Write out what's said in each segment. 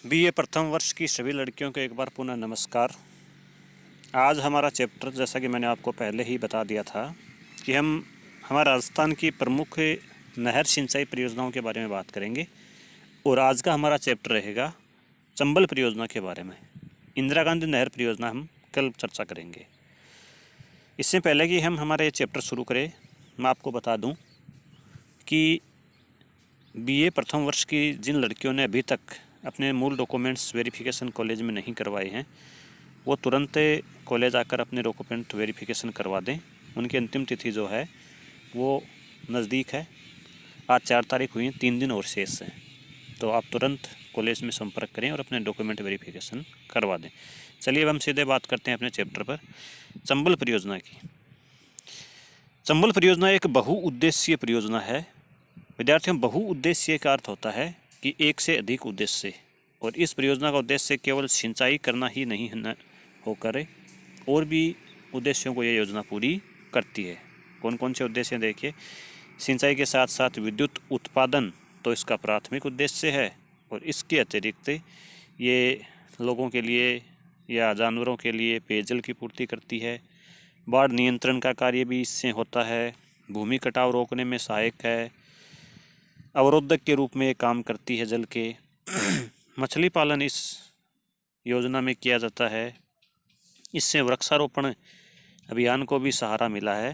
BA प्रथम वर्ष की सभी लड़कियों को एक बार पुनः नमस्कार। आज हमारा चैप्टर, जैसा कि मैंने आपको पहले ही बता दिया था कि हम हमारे राजस्थान की प्रमुख नहर सिंचाई परियोजनाओं के बारे में बात करेंगे। और आज का हमारा चैप्टर रहेगा चंबल परियोजना के बारे में। इंदिरा गांधी नहर परियोजना हम कल चर्चा करेंगे। इससे पहले कि हम हमारे चैप्टर शुरू करें, मैं आपको बता दूं कि बीए प्रथम वर्ष की जिन लड़कियों ने अभी तक अपने मूल डॉक्यूमेंट्स वेरिफिकेशन कॉलेज में नहीं करवाए हैं, वो तुरंत कॉलेज आकर अपने डॉक्यूमेंट वेरिफिकेशन करवा दें। उनकी अंतिम तिथि जो है वो नज़दीक है। आज 4 तारीख हुई है, 3 दिन और शेष हैं। तो आप तुरंत कॉलेज में संपर्क करें और अपने डॉक्यूमेंट वेरिफिकेशन करवा दें। चलिए अब हम सीधे बात करते हैं अपने चैप्टर पर, चंबल परियोजना की। चंबल परियोजना एक बहुउद्देशीय परियोजना है। विद्यार्थियों, बहुउद्देशीय का अर्थ होता है कि एक से अधिक उद्देश्य, और इस परियोजना का उद्देश्य केवल सिंचाई करना ही नहीं होकर और भी उद्देश्यों को यह योजना पूरी करती है। कौन कौन से उद्देश्य देखिए। सिंचाई के साथ साथ विद्युत उत्पादन तो इसका प्राथमिक उद्देश्य है, और इसके अतिरिक्त ये लोगों के लिए या जानवरों के लिए पेयजल की पूर्ति करती है। बाढ़ नियंत्रण का कार्य भी इससे होता है। भूमि कटाव रोकने में सहायक है। अवरोधक के रूप में काम करती है जल के। मछली पालन इस योजना में किया जाता है। इससे वृक्षारोपण अभियान को भी सहारा मिला है।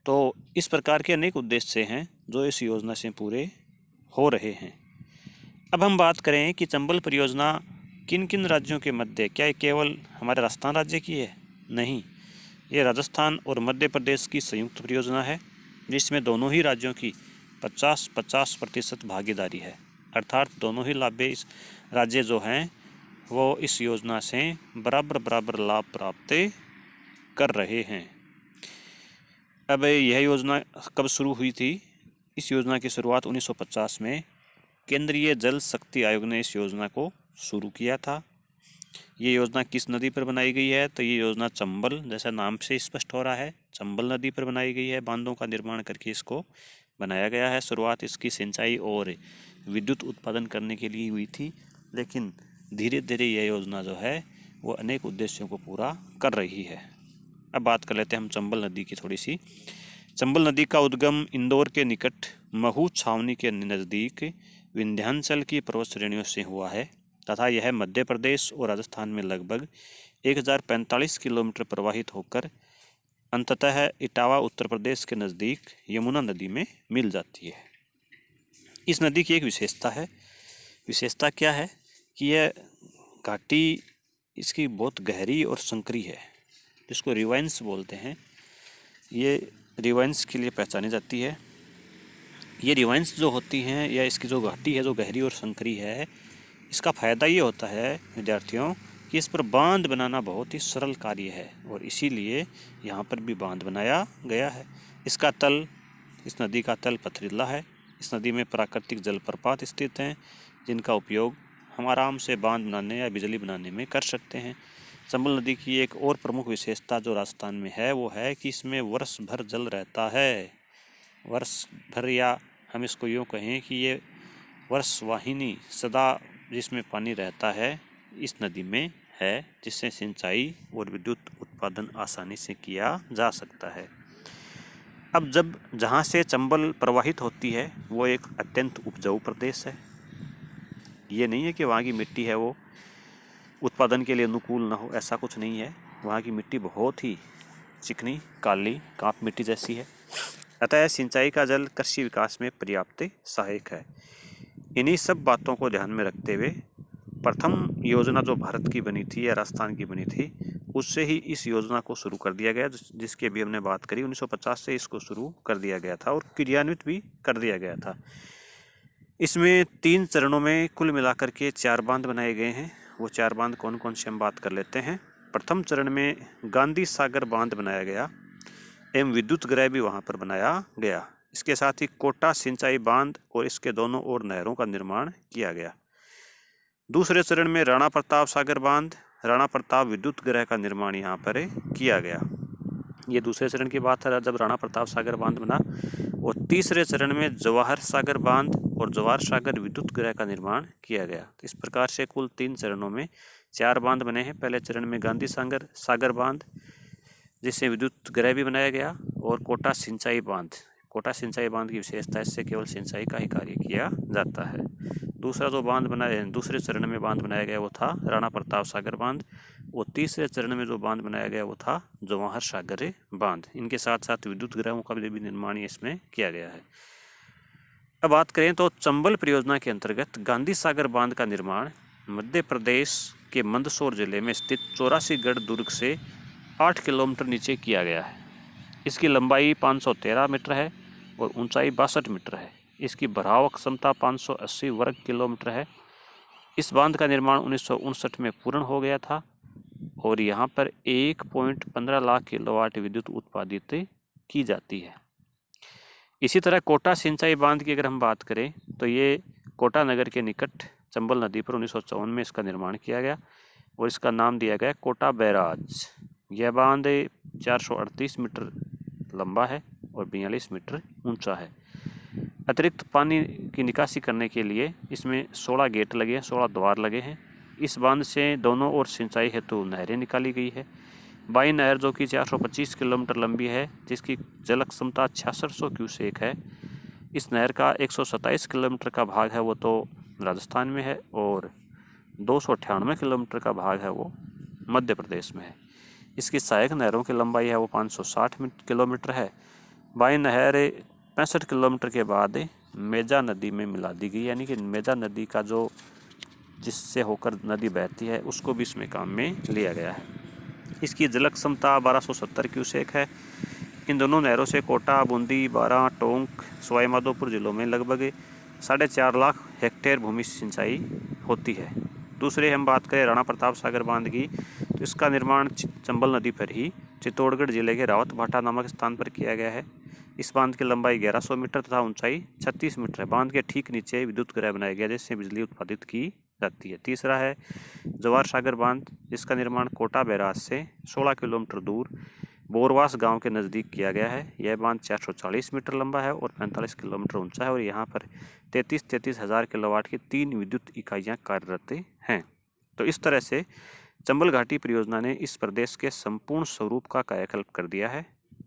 तो इस प्रकार के अनेक उद्देश्य हैं जो इस योजना से पूरे हो रहे हैं। अब हम बात करें कि चंबल परियोजना किन किन राज्यों के मध्य, क्या ये केवल हमारे राजस्थान राज्य की है? नहीं, ये राजस्थान और मध्य प्रदेश की संयुक्त परियोजना है, जिसमें दोनों ही राज्यों की 50-50% भागीदारी है। अर्थात दोनों ही राज्य जो हैं वो इस योजना से बराबर लाभ प्राप्त कर रहे हैं। अब यह योजना कब शुरू हुई थी? इस योजना की शुरुआत 1950 में केंद्रीय जल शक्ति आयोग ने इस योजना को शुरू किया था। ये योजना किस नदी पर बनाई गई है? तो ये योजना चंबल, जैसा नाम से स्पष्ट हो रहा है, चंबल नदी पर बनाई गई है। बांधों का निर्माण करके इसको बनाया गया है। शुरुआत इसकी सिंचाई और विद्युत उत्पादन करने के लिए हुई थी, लेकिन धीरे धीरे यह योजना जो है वो अनेक उद्देश्यों को पूरा कर रही है। अब बात कर लेते हैं हम चंबल नदी की थोड़ी सी। चंबल नदी का उद्गम इंदौर के निकट महू छावनी के नज़दीक विंध्याचल की पर्वत श्रेणियों से हुआ है तथा यह मध्य प्रदेश और राजस्थान में लगभग 1045 किलोमीटर प्रवाहित होकर अंततः इटावा उत्तर प्रदेश के नज़दीक यमुना नदी में मिल जाती है। इस नदी की एक विशेषता क्या है कि यह घाटी इसकी बहुत गहरी और संकरी है, जिसको रिवाइंस बोलते हैं। ये रिवाइंस के लिए पहचानी जाती है। ये रिवाइंस जो होती हैं या इसकी जो घाटी है जो गहरी और संकरी है, इसका फ़ायदा ये होता है विद्यार्थियों कि इस पर बांध बनाना बहुत ही सरल कार्य है, और इसीलिए यहाँ पर भी बांध बनाया गया है। इस नदी का तल पथरीला है। इस नदी में प्राकृतिक जलप्रपात स्थित हैं, जिनका उपयोग हम आराम से बांध बनाने या बिजली बनाने में कर सकते हैं। चंबल नदी की एक और प्रमुख विशेषता जो राजस्थान में है वो है कि इसमें वर्ष भर जल रहता है। वर्ष भर, या हम इसको यूँ कहें कि ये वर्षवाहिनी सदा जिसमें पानी रहता है इस नदी में है, जिससे सिंचाई और विद्युत उत्पादन आसानी से किया जा सकता है। अब जहाँ से चंबल प्रवाहित होती है वो एक अत्यंत उपजाऊ प्रदेश है। ये नहीं है कि वहाँ की मिट्टी है वो उत्पादन के लिए अनुकूल ना हो, ऐसा कुछ नहीं है। वहाँ की मिट्टी बहुत ही चिकनी, काली, कांप मिट्टी जैसी है। अतः सिंचाई का जल कृषि विकास में पर्याप्त सहायक है। इन्हीं सब बातों को ध्यान में रखते हुए प्रथम योजना जो भारत की बनी थी या राजस्थान की बनी थी, उससे ही इस योजना को शुरू कर दिया गया, जिसकी अभी हमने बात करी। 1950 से इसको शुरू कर दिया गया था और क्रियान्वित भी कर दिया गया था। इसमें 3 चरणों में कुल मिलाकर के 4 बांध बनाए गए हैं। वो 4 बांध कौन कौन से हम बात कर लेते हैं। प्रथम चरण में गांधी सागर बांध बनाया गया एवं विद्युत गृह भी वहाँ पर बनाया गया। इसके साथ ही कोटा सिंचाई बांध और इसके दोनों ओर नहरों का निर्माण किया गया। दूसरे चरण में राणा प्रताप सागर बांध, राणा प्रताप विद्युत गृह का निर्माण यहाँ पर किया गया। ये दूसरे चरण की बात है जब राणा प्रताप सागर बांध बना। और तीसरे चरण में जवाहर सागर बांध और जवाहर सागर विद्युत गृह का निर्माण किया गया। तो इस प्रकार से कुल 3 चरणों में 4 बांध बने हैं। पहले चरण में गांधी सागर बांध जिससे विद्युत गृह भी बनाया गया, और कोटा सिंचाई बांध। कोटा सिंचाई बांध की विशेषता इससे केवल सिंचाई का ही कार्य किया जाता है। दूसरा जो बांध बनाया दूसरे चरण में बांध बनाया गया वो था राणा प्रताप सागर बांध, और तीसरे चरण में जो बांध बनाया गया वो था जवाहर सागर बांध। इनके साथ साथ विद्युत गृहों का भी निर्माण इसमें किया गया है। अब बात करें तो चंबल परियोजना के अंतर्गत गांधी सागर बांध का निर्माण मध्य प्रदेश के मंदसौर जिले में स्थित 84गढ़ दुर्ग से 8 किलोमीटर नीचे किया गया है। इसकी लंबाई 513 मीटर है और ऊंचाई 62 मीटर है। इसकी भराव क्षमता 580 वर्ग किलोमीटर है। इस बांध का निर्माण 1959 में पूर्ण हो गया था और यहाँ पर 1.15 लाख किलोवाट विद्युत उत्पादित की जाती है। इसी तरह कोटा सिंचाई बांध की अगर हम बात करें तो ये कोटा नगर के निकट चंबल नदी पर 1954 में इसका निर्माण किया गया और इसका नाम दिया गया कोटा बैराज। यह बांध 438 मीटर लंबा है और 42 मीटर ऊंचा है। अतिरिक्त पानी की निकासी करने के लिए इसमें 16 गेट लगे हैं, 16 द्वार लगे हैं। इस बांध से दोनों ओर सिंचाई हेतु नहरें निकाली गई है। बाई नहर जो कि 425 किलोमीटर लंबी है, जिसकी जल क्षमता 6600 क्यूसेक है। इस नहर का 127 किलोमीटर का भाग है वो तो राजस्थान में है और 298 किलोमीटर का भाग है वो मध्य प्रदेश में है। इसकी सहायक नहरों की लंबाई है वो 560 किलोमीटर है। बाई नहर 65 किलोमीटर के बाद मेजा नदी में मिला दी गई, यानी कि मेजा नदी का जो जिससे होकर नदी बहती है उसको भी इसमें काम में लिया गया है। इसकी जल क्षमता 1270 क्यूसेक है। इन दोनों नहरों से कोटा, बूंदी, बारां, टोंक, सवाई माधोपुर जिलों में लगभग 4.5 लाख हेक्टेयर भूमि सिंचाई होती है। दूसरे हम बात करें राणा प्रताप सागर बांध की, तो इसका निर्माण चंबल नदी पर ही चित्तौड़गढ़ जिले के रावत भाटा नामक स्थान पर किया गया है। इस बांध की लंबाई 1100 मीटर तथा ऊंचाई 36 मीटर है। बांध के ठीक नीचे विद्युत गृह बनाया गया जिससे बिजली उत्पादित की जाती है। तीसरा है जवाहर सागर बांध, जिसका निर्माण कोटा बैराज से 16 किलोमीटर दूर बोरवास गांव के नज़दीक किया गया है। यह बांध 440 मीटर लंबा है और 45 किलोमीटर ऊंचा है और यहाँ पर 33 हज़ार किलोवाट की 3 विद्युत इकाइयाँ कार्यरत हैं। तो इस तरह से चंबल घाटी परियोजना ने इस प्रदेश के संपूर्ण स्वरूप का कायाकल्प कर दिया है।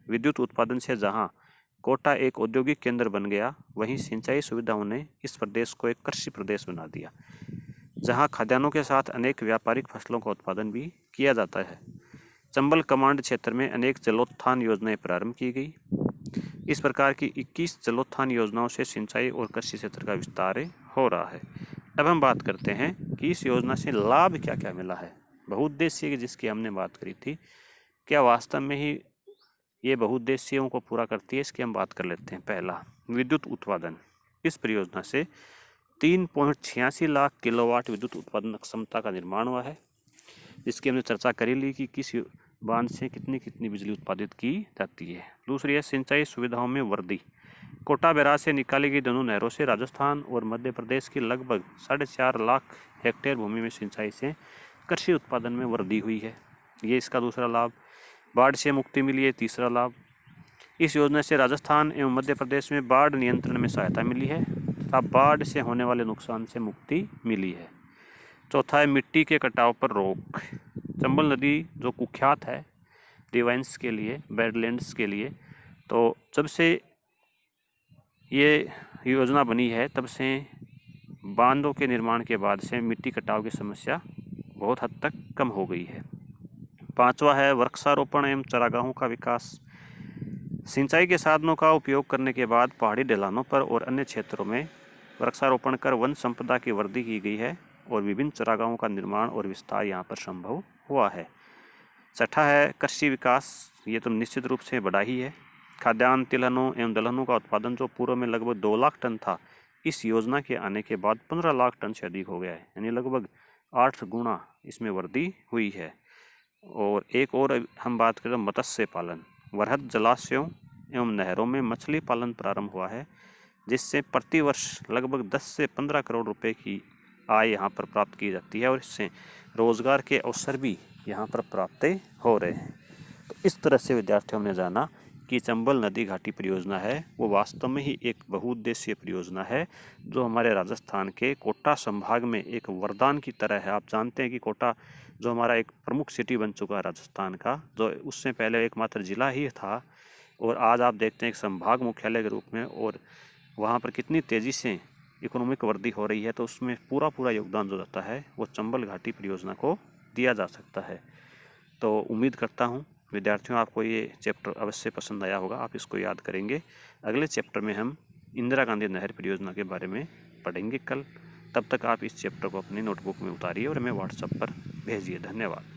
विद्युत उत्पादन से जहाँ कोटा एक औद्योगिक केंद्र बन गया, वहीं सिंचाई सुविधाओं ने इस प्रदेश को एक कृषि प्रदेश बना दिया, जहां खाद्यान्नों के साथ अनेक व्यापारिक फसलों का उत्पादन भी किया जाता है। चंबल कमांड क्षेत्र में अनेक जलोत्थान योजनाएं प्रारंभ की गई। इस प्रकार की 21 जलोत्थान योजनाओं से सिंचाई और कृषि क्षेत्र का विस्तार हो रहा है। अब हम बात करते हैं कि इस योजना से लाभ क्या क्या मिला है। बहुउद्देशीय जिसकी हमने बात करी थी, क्या वास्तव में ही ये बहुउद्देशीयों को पूरा करती है, इसकी हम बात कर लेते हैं। पहला, विद्युत उत्पादन। इस परियोजना से 3.86 लाख किलोवाट विद्युत उत्पादन क्षमता का निर्माण हुआ है, जिसकी हमने चर्चा करी ली कि किस बांध से कितनी कितनी बिजली उत्पादित की जाती है। दूसरी है सिंचाई सुविधाओं में वृद्धि। कोटा बैराज से निकाली गई दोनों नहरों से राजस्थान और मध्य प्रदेश की लगभग 4.5 लाख हेक्टेयर भूमि में सिंचाई से कृषि उत्पादन में वृद्धि हुई है। ये इसका दूसरा लाभ। बाढ़ से मुक्ति मिली है तीसरा लाभ। इस योजना से राजस्थान एवं मध्य प्रदेश में बाढ़ नियंत्रण में सहायता मिली है तथा बाढ़ से होने वाले नुकसान से मुक्ति मिली है। चौथा है मिट्टी के कटाव पर रोक। चंबल नदी जो कुख्यात है डिवाइंस के लिए, बैडलैंड्स के लिए, तो जब से ये योजना बनी है तब से बांधों के निर्माण के बाद से मिट्टी कटाव की समस्या बहुत हद तक कम हो गई है। पांचवा है वृक्षारोपण एवं चारागाहों का विकास। सिंचाई के साधनों का उपयोग करने के बाद पहाड़ी ढलानों पर और अन्य क्षेत्रों में वृक्षारोपण कर वन संपदा की वृद्धि की गई है और विभिन्न चारागाहों का निर्माण और विस्तार यहाँ पर संभव हुआ है। छठा है कृषि विकास। ये तो निश्चित रूप से बढ़ा ही है। खाद्यान्न, तिलहनों एवं दलहनों का उत्पादन जो पूर्व में लगभग 2 लाख टन था, इस योजना के आने के बाद 15 लाख टन से अधिक हो गया है, यानी लगभग 8 गुना इसमें वृद्धि हुई है। और एक और हम बात करें मत्स्य पालन। वृहद जलाशयों एवं नहरों में मछली पालन प्रारंभ हुआ है, जिससे प्रति वर्ष लगभग 10 से 15 करोड़ रुपए की आय यहाँ पर प्राप्त की जाती है और इससे रोजगार के अवसर भी यहाँ पर प्राप्त हो रहे हैं। तो इस तरह से विद्यार्थियों ने जाना कि चंबल नदी घाटी परियोजना है वो वास्तव में ही एक बहुउद्देशीय परियोजना है जो हमारे राजस्थान के कोटा संभाग में एक वरदान की तरह है। आप जानते हैं कि कोटा जो हमारा एक प्रमुख सिटी बन चुका है राजस्थान का, जो उससे पहले एकमात्र जिला ही था, और आज आप देखते हैं एक संभाग मुख्यालय के रूप में, और वहाँ पर कितनी तेज़ी से इकोनॉमिक वृद्धि हो रही है। तो उसमें पूरा योगदान जो रहता है वो चंबल घाटी परियोजना को दिया जा सकता है। तो उम्मीद करता हूँ विद्यार्थियों आपको ये चैप्टर अवश्य पसंद आया होगा, आप इसको याद करेंगे। अगले चैप्टर में हम इंदिरा गांधी नहर परियोजना के बारे में पढ़ेंगे कल। तब तक आप इस चैप्टर को अपनी नोटबुक में उतारिए और हमें व्हाट्सएप पर भेजिए। धन्यवाद।